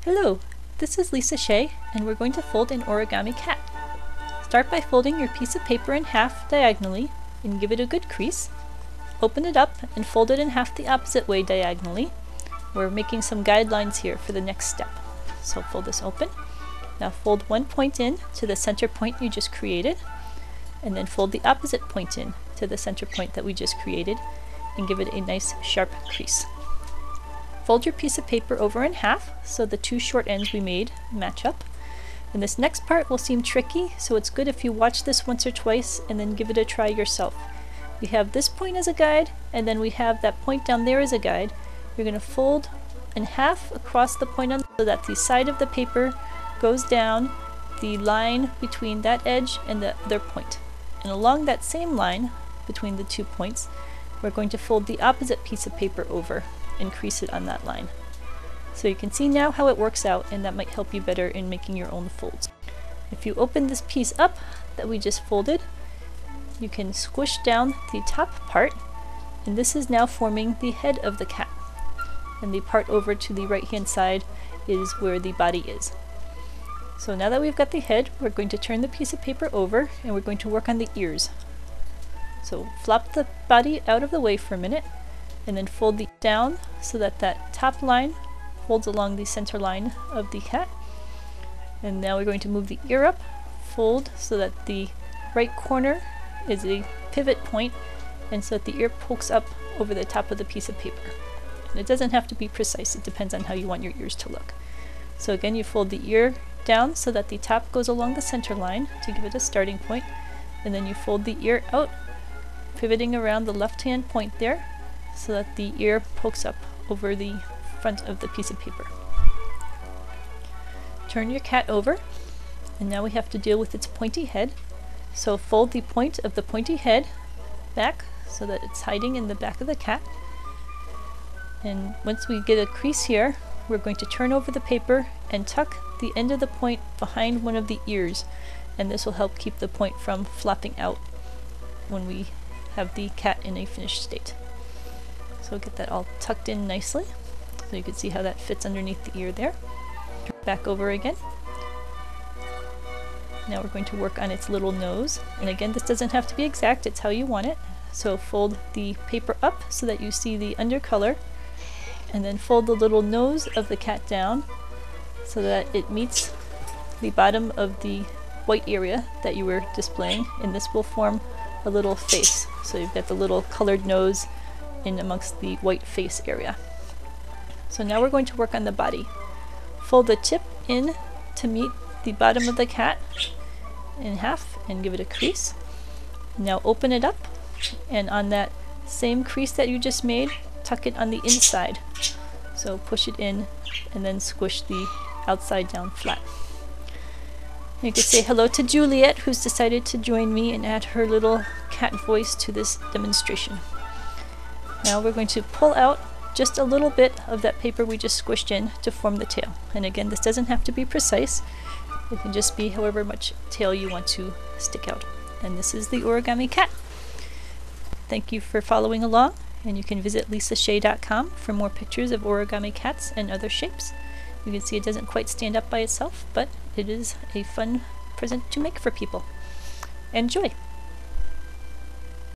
Hello, this is Lisa Shea, and we're going to fold an origami cat. Start by folding your piece of paper in half diagonally and give it a good crease. Open it up and fold it in half the opposite way diagonally. We're making some guidelines here for the next step. So fold this open. Now fold one point in to the center point you just created, and then fold the opposite point in to the center point that we just created and give it a nice sharp crease. Fold your piece of paper over in half so the two short ends we made match up. And this next part will seem tricky, so it's good if you watch this once or twice and then give it a try yourself. We have this point as a guide, and then we have that point down there as a guide. You're going to fold in half across the point on so that the side of the paper goes down the line between that edge and the other point. And along that same line between the 2 points, we're going to fold the opposite piece of paper over and crease it on that line. So you can see now how it works out, and that might help you better in making your own folds. If you open this piece up that we just folded, you can squish down the top part, and this is now forming the head of the cat. And the part over to the right hand side is where the body is. So now that we've got the head, we're going to turn the piece of paper over and we're going to work on the ears. So flop the body out of the way for a minute, and then fold it down so that that top line folds along the center line of the cat. And now we're going to move the ear up, fold so that the right corner is a pivot point, and so that the ear pokes up over the top of the piece of paper. And it doesn't have to be precise, it depends on how you want your ears to look. So again, you fold the ear down so that the top goes along the center line to give it a starting point, and then you fold the ear out, pivoting around the left hand point there so that the ear pokes up over the front of the piece of paper. Turn your cat over, and now we have to deal with its pointy head. So fold the point of the pointy head back so that it's hiding in the back of the cat. And once we get a crease here, we're going to turn over the paper and tuck the end of the point behind one of the ears, and this will help keep the point from flopping out when we have the cat in a finished state. So get that all tucked in nicely so you can see how that fits underneath the ear there. Turn it back over again. Now we're going to work on its little nose, and again, this doesn't have to be exact, it's how you want it. So fold the paper up so that you see the undercolor, and then fold the little nose of the cat down so that it meets the bottom of the white area that you were displaying, and this will form a little face. So you've got the little colored nose in amongst the white face area. So now we're going to work on the body. Fold the tip in to meet the bottom of the cat in half and give it a crease. Now open it up, and on that same crease that you just made, tuck it on the inside. So push it in and then squish the outside down flat. You can say hello to Juliet, who's decided to join me and add her little cat voice to this demonstration. Now we're going to pull out just a little bit of that paper we just squished in to form the tail. And again, this doesn't have to be precise. It can just be however much tail you want to stick out. And this is the origami cat. Thank you for following along, and you can visit lisashea.com for more pictures of origami cats and other shapes. You can see it doesn't quite stand up by itself, but it is a fun present to make for people. Enjoy!